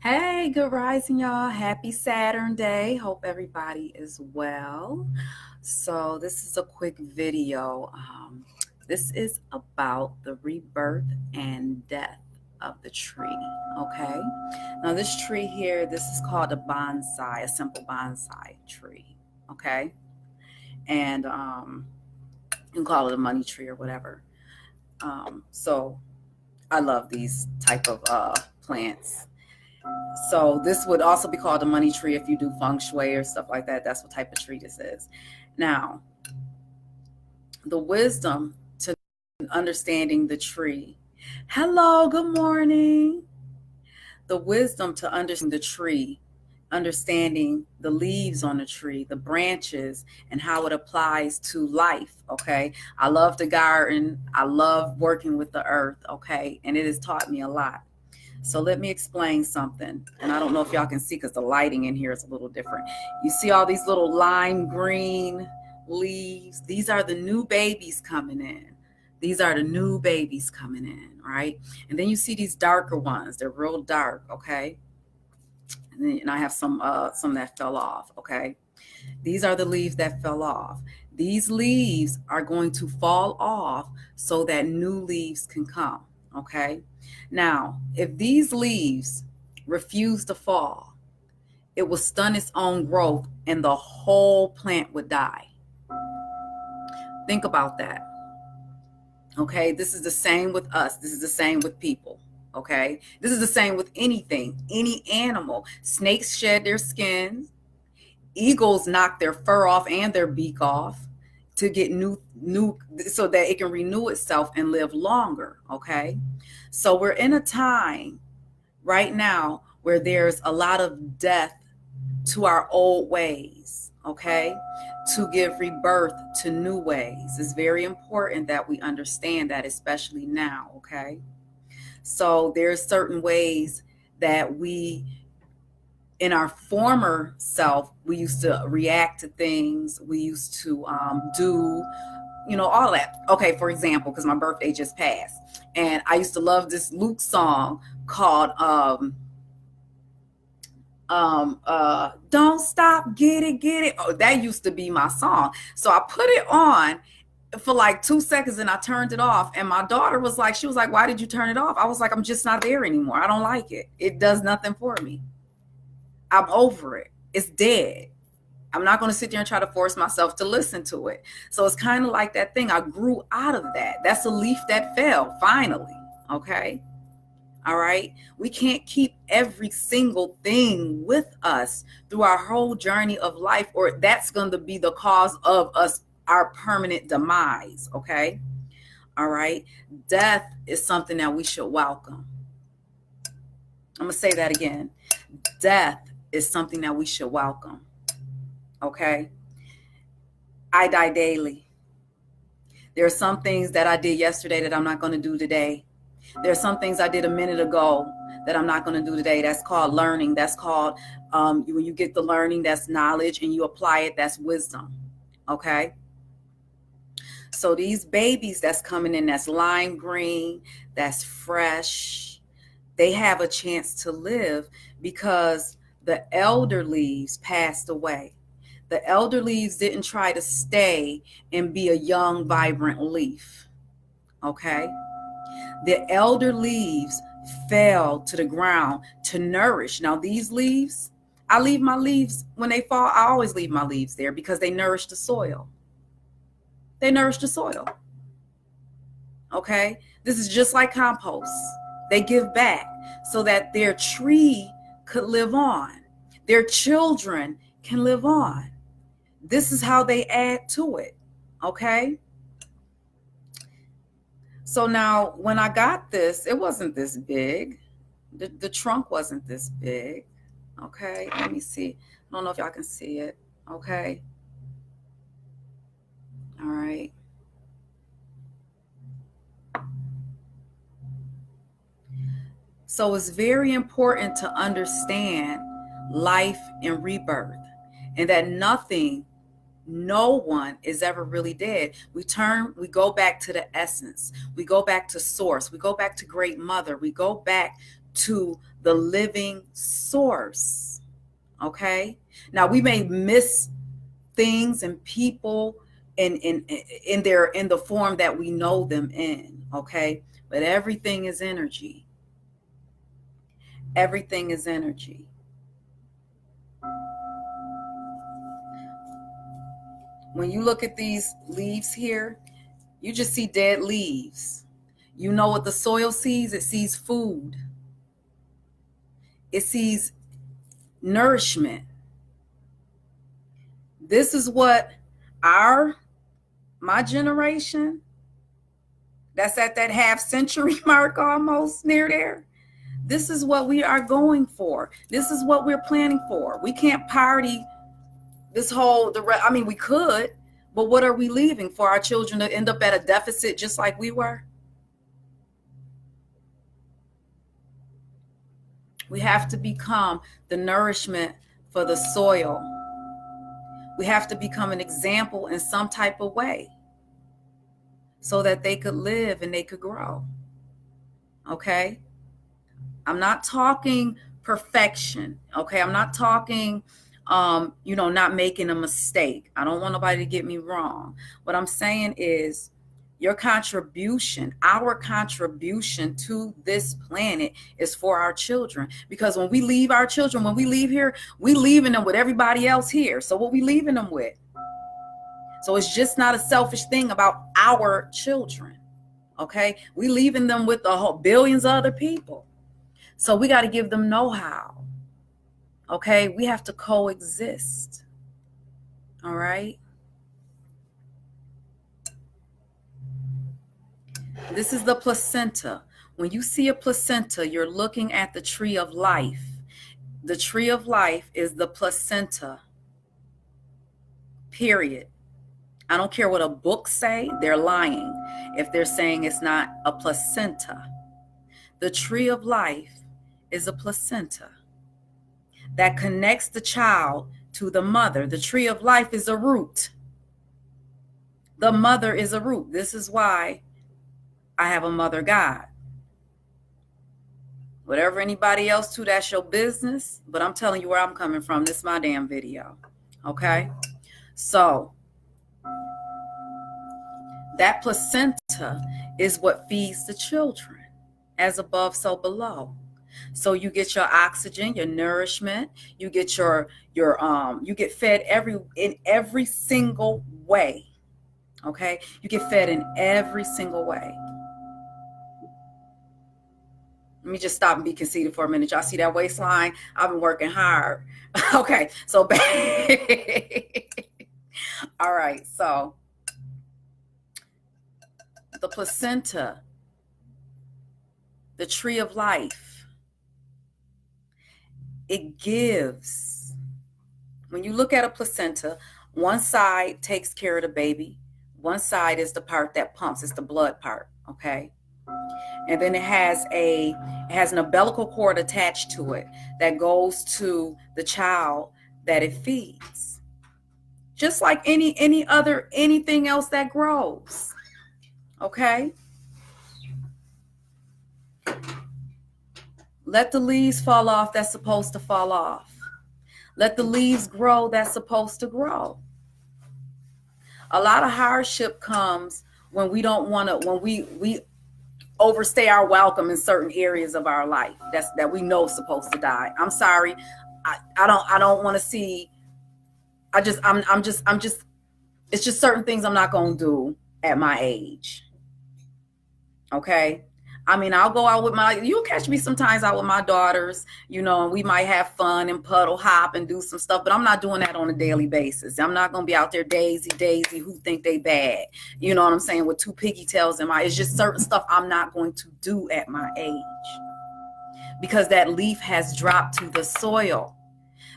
Hey, good rising, y'all. Happy Saturn day. Hope everybody is well. So, this is a quick video. This is about the rebirth and death of the tree. Okay. Now, this tree here, this is called a bonsai, a simple bonsai tree. Okay. And you can call it a money tree or whatever. So, I love these type of plants. So this would also be called a money tree if you do feng shui or stuff like that. That's what type of tree this is. Now, the wisdom to understanding the tree. Hello, good morning. The wisdom to understand the tree, understanding the leaves on the tree, the branches, and how it applies to life. Okay. I love the garden. I love working with the earth. Okay. And it has taught me a lot. So let me explain something. And I don't know if y'all can see because the lighting in here is a little different. You see all these little lime green leaves? These are the new babies coming in. These are the new babies coming in, right? And then you see these darker ones. They're real dark, okay? And I have some that fell off, okay? These are the leaves that fell off. These leaves are going to fall off so that new leaves can come, okay? Now, if these leaves refuse to fall, it will stun its own growth and the whole plant would die. Think about that. Okay, this is the same with us. This is the same with people. Okay, this is the same with anything, any animal. Snakes shed their skins. Eagles knock their fur off and their beak off to get new so that it can renew itself and live longer. Okay, so we're in a time right now where there's a lot of death to our old ways. Okay, to give rebirth to new ways. It's very important that we understand that, especially now. Okay, so there's certain ways that we, in our former self, we used to react to things. We used to do, all that. Okay, for example, because my birthday just passed, and I used to love this Luke song called "Don't Stop, Get It, Get It." Oh, that used to be my song. So I put it on for like 2 seconds and I turned it off. And my daughter was like, "Why did you turn it off?" I was like, "I'm just not there anymore. I don't like it. It does nothing for me. I'm over it. It's dead. I'm not going to sit there and try to force myself to listen to it." So it's kind of like that thing. I grew out of that. That's a leaf that fell finally. Okay. All right. We can't keep every single thing with us through our whole journey of life, or that's going to be the cause of us, our permanent demise. Okay. All right. Death is something that we should welcome. I'm going to say that again. Death is something that we should welcome. Okay. I die daily. There are some things that I did yesterday that I'm not going to do today. There are some things I did a minute ago that I'm not going to do today. That's called learning. That's called, when you get the learning, that's knowledge, and you apply it, that's wisdom. Okay. So these babies that's coming in, that's lime green, that's fresh, they have a chance to live because the elder leaves passed away. The elder leaves didn't try to stay and be a young, vibrant leaf. Okay. The elder leaves fell to the ground to nourish. Now, these leaves, I leave my leaves when they fall. I always leave my leaves there because they nourish the soil. They nourish the soil. Okay. This is just like compost. They give back so that their tree could live on. Their children can live on. This is how they add to it. Okay. So now when I got this, it wasn't this big. The trunk wasn't this big. Okay. Let me see. I don't know if y'all can see it. Okay. All right. So it's very important to understand life and rebirth, and that no one is ever really dead. We go back to the essence. We go back to source. We go back to great mother. We go back to the living source. Okay. Now we may miss things and people in the form that we know them in. Okay. But everything is energy. Everything is energy. When you look at these leaves here, you just see dead leaves. You know what the soil sees? It sees food. It sees nourishment. This is what my generation, that's at that half century mark almost near there. This is what we are going for. This is what we're planning for. We can't party we could, but what are we leaving for our children to end up at a deficit just like we were? We have to become the nourishment for the soil. We have to become an example in some type of way so that they could live and they could grow. Okay? I'm not talking perfection. Okay? I'm not talking, not making a mistake. I don't want nobody to get me wrong. What I'm saying is your contribution, our contribution to this planet is for our children. Because when we leave our children, when we leave here, we leaving them with everybody else here. So what we leaving them with? So it's just not a selfish thing about our children. Okay? We leaving them with the whole billions of other people. So we got to give them know-how. Okay? We have to coexist. All right? This is the placenta. When you see a placenta, you're looking at the tree of life. The tree of life is the placenta. Period. I don't care what a book say, they're lying if they're saying it's not a placenta. The tree of life is a placenta that connects the child to the mother. The tree of life is a root. The mother is a root. This is why I have a mother God. Whatever anybody else to, that's your business. But I'm telling you where I'm coming from. This is my damn video. Okay? So that placenta is what feeds the children. As above, so below. So you get your oxygen, your nourishment, you get you get fed in every single way. Okay? You get fed in every single way. Let me just stop and be conceited for a minute. Y'all see that waistline? I've been working hard. Okay, so all right, so the placenta, the tree of life, it gives. When you look at a placenta, one side takes care of the baby. One side is the part that pumps. It's the blood part, okay? And then it has an umbilical cord attached to it that goes to the child that it feeds. Just like anything else that grows. Okay? Let the leaves fall off that's supposed to fall off. Let the leaves grow that's supposed to grow. A lot of hardship comes when we don't want to, when we overstay our welcome in certain areas of our life that we know is supposed to die. I'm sorry. I don't want to see. I'm just it's just certain things I'm not going to do at my age. Okay? I mean, I'll go out you'll catch me sometimes out with my daughters, and we might have fun and puddle hop and do some stuff, but I'm not doing that on a daily basis. I'm not going to be out there daisy, who think they bad. You know what I'm saying? With two piggy tails it's just certain stuff I'm not going to do at my age because that leaf has dropped to the soil.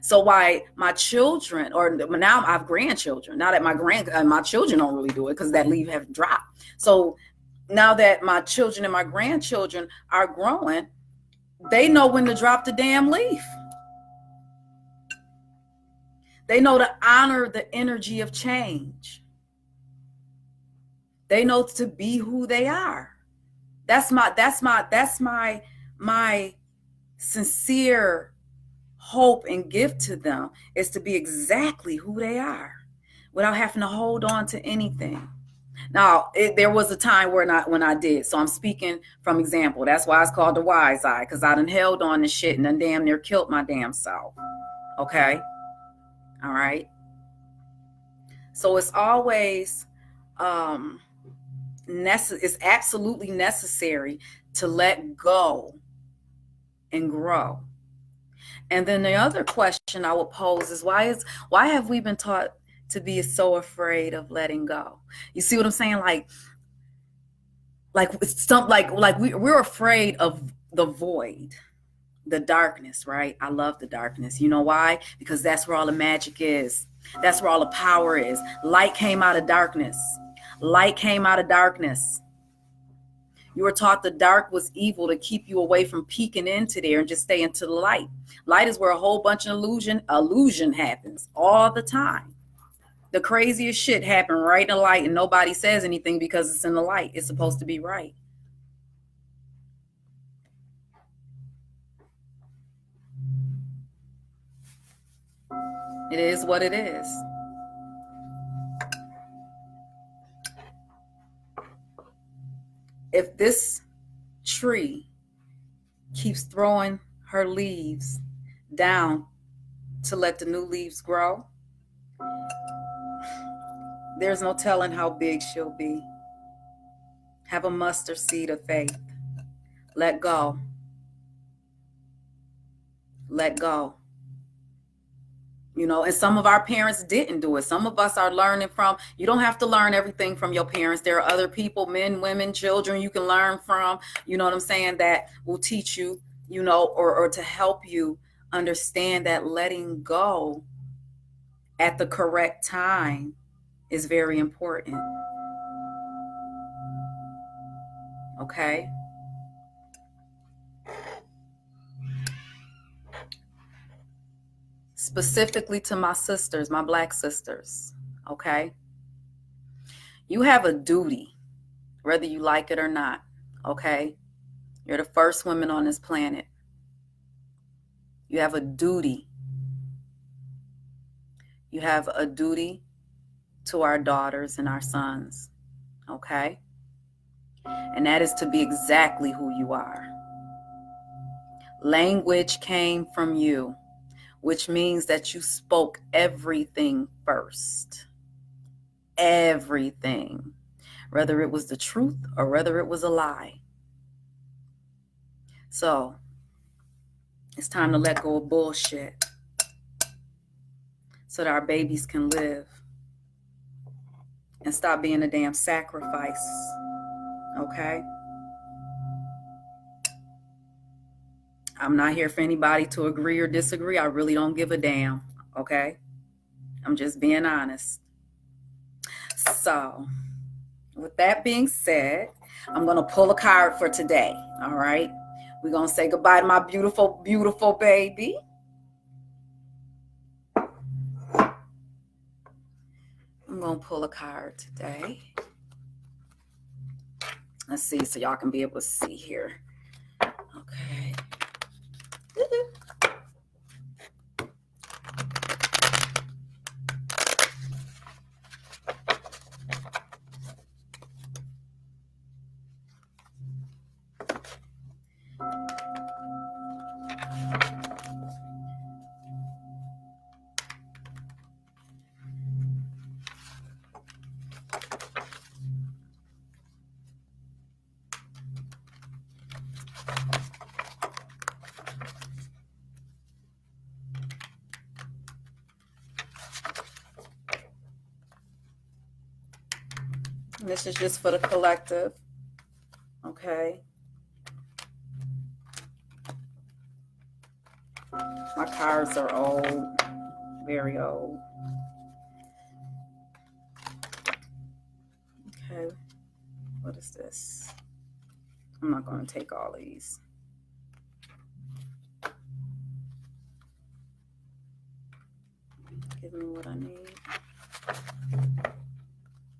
So why my children, or now I have grandchildren, now that my children don't really do it because that leaf have dropped. So now that my children and my grandchildren are growing, they know when to drop the damn leaf. They know to honor the energy of change. They know to be who they are. That's my sincere hope and gift to them is to be exactly who they are without having to hold on to anything. Now, there was a time when I did. So I'm speaking from example. That's why it's called the wise eye, because I done held on to shit and done damn near killed my damn self. Okay? All right? So it's always it's absolutely necessary to let go and grow. And then the other question I would pose is why have we been taught to be so afraid of letting go? You see what I'm saying? We're afraid of the void, the darkness, right? I love the darkness. You know why? Because that's where all the magic is. That's where all the power is. Light came out of darkness. Light came out of darkness. You were taught the dark was evil to keep you away from peeking into there and just stay into the light. Light is where a whole bunch of illusion happens all the time. The craziest shit happen right in the light and nobody says anything because it's in the light. It's supposed to be right. It is what it is. If this tree keeps throwing her leaves down to let the new leaves grow, there's no telling how big she'll be. Have a mustard seed of faith. Let go. Let go. You know, and some of our parents didn't do it. Some of us are learning from, you don't have to learn everything from your parents. There are other people, men, women, children you can learn from, you know what I'm saying, that will teach you, you know, or to help you understand that letting go at the correct time is very important. Okay? Specifically to my sisters, my Black sisters, okay? You have a duty, whether you like it or not, okay? You're the first women on this planet. You have a duty. You have a duty to our daughters and our sons, okay? And that is to be exactly who you are. Language came from you, which means that you spoke everything first. Everything. Whether it was the truth or whether it was a lie. So, it's time to let go of bullshit so that our babies can live and stop being a damn sacrifice. Okay? I'm not here for anybody to agree or disagree. I really don't give a damn. Okay? I'm just being honest. So, with that being said, I'm going to pull a card for today. All right? We're going to say goodbye to my beautiful, beautiful baby. I'm going to pull a card today. Let's see so y'all can be able to see here. Okay. And this is just for the collective. Okay. My cards are old, very old. Okay. What is this? I'm not going to take all these. Give me what I need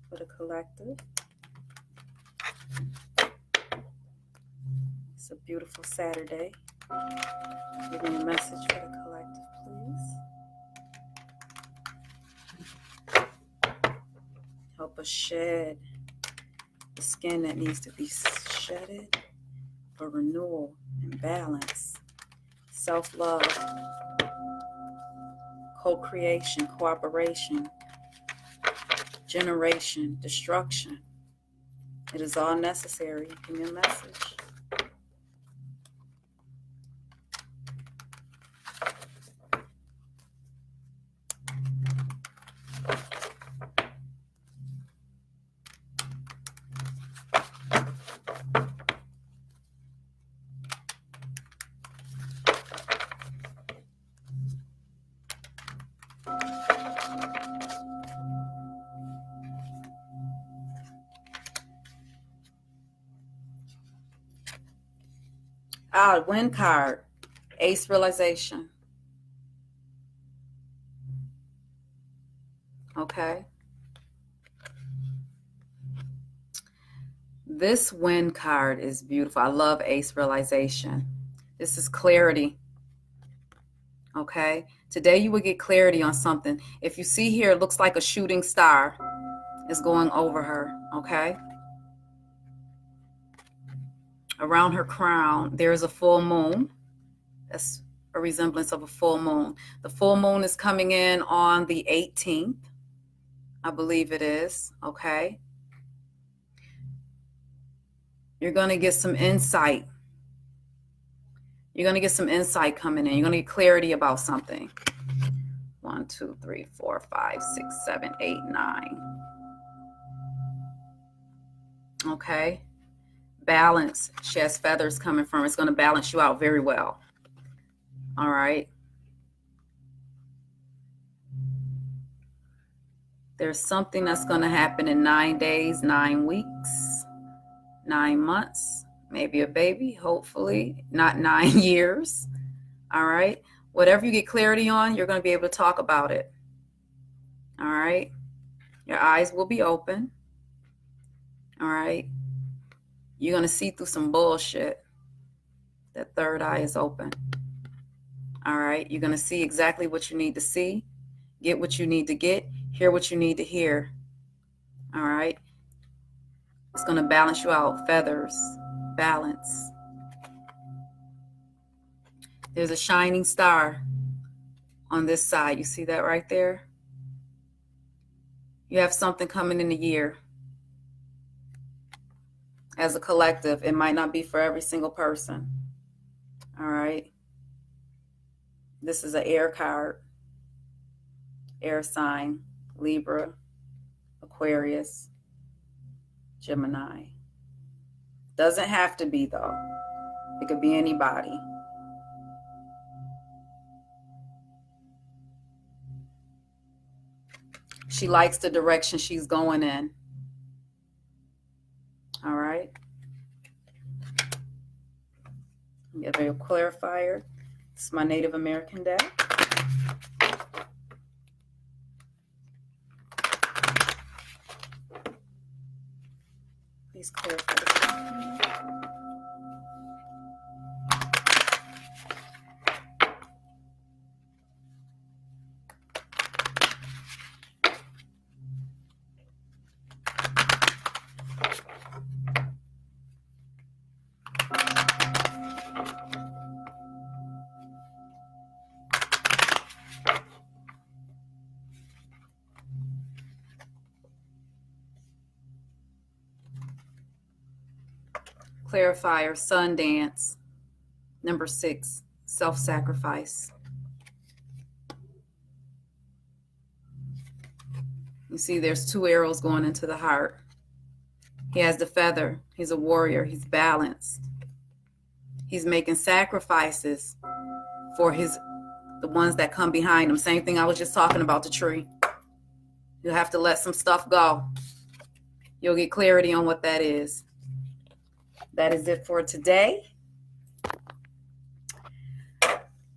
for the collective. It's a beautiful Saturday. Give me a message for the collective, please. Help us shed the skin that needs to be shedded for renewal and balance, self-love, co-creation, cooperation, generation, destruction. It is all necessary. Give me a message. Wind card, Ace realization. Okay. This wind card is beautiful. I love Ace realization. This is clarity. Okay. Today you will get clarity on something. If you see here, it looks like a shooting star is going over her. Okay. Around her crown, there's a full moon. That's a resemblance of a full moon. The full moon is coming in on the 18th. I believe it is. Okay. You're going to get some insight. You're going to get some insight coming in. You're going to get clarity about something. 1, 2, 3, 4, 5, 6, 7, 8, 9. Okay. Balance. She has feathers coming from her. It's going to balance you out very well. All right. There's something that's going to happen in 9 days, 9 weeks, 9 months, maybe a baby, hopefully not 9 years. All right. Whatever you get clarity on, you're going to be able to talk about it. All right. Your eyes will be open. All right. You're going to see through some bullshit. That third eye is open. All right. You're going to see exactly what you need to see, get what you need to get, hear what you need to hear. All right. It's going to balance you out. Feathers, balance. There's a shining star on this side. You see that right there? You have something coming in the year. As a collective, it might not be for every single person. All right. This is an air card. Air sign. Libra, Aquarius, Gemini. Doesn't have to be, though. It could be anybody. She likes the direction she's going in. All right. Get a clarifier. This is my Native American deck. Please clarify the question. Clarifier, Sundance. Number 6, self-sacrifice. You see there's 2 arrows going into the heart. He has the feather. He's a warrior. He's balanced. He's making sacrifices for the ones that come behind him. Same thing I was just talking about the tree. You'll have to let some stuff go. You'll get clarity on what that is. That is it for today.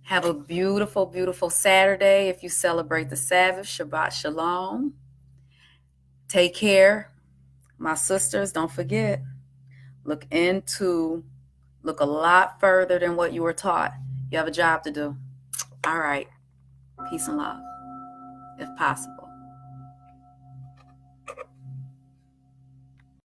Have a beautiful, beautiful Saturday. If you celebrate the Sabbath, Shabbat Shalom. Take care. My sisters, don't forget, look into Look a lot further than what you were taught. You have a job to do. All right. Peace and love, if possible.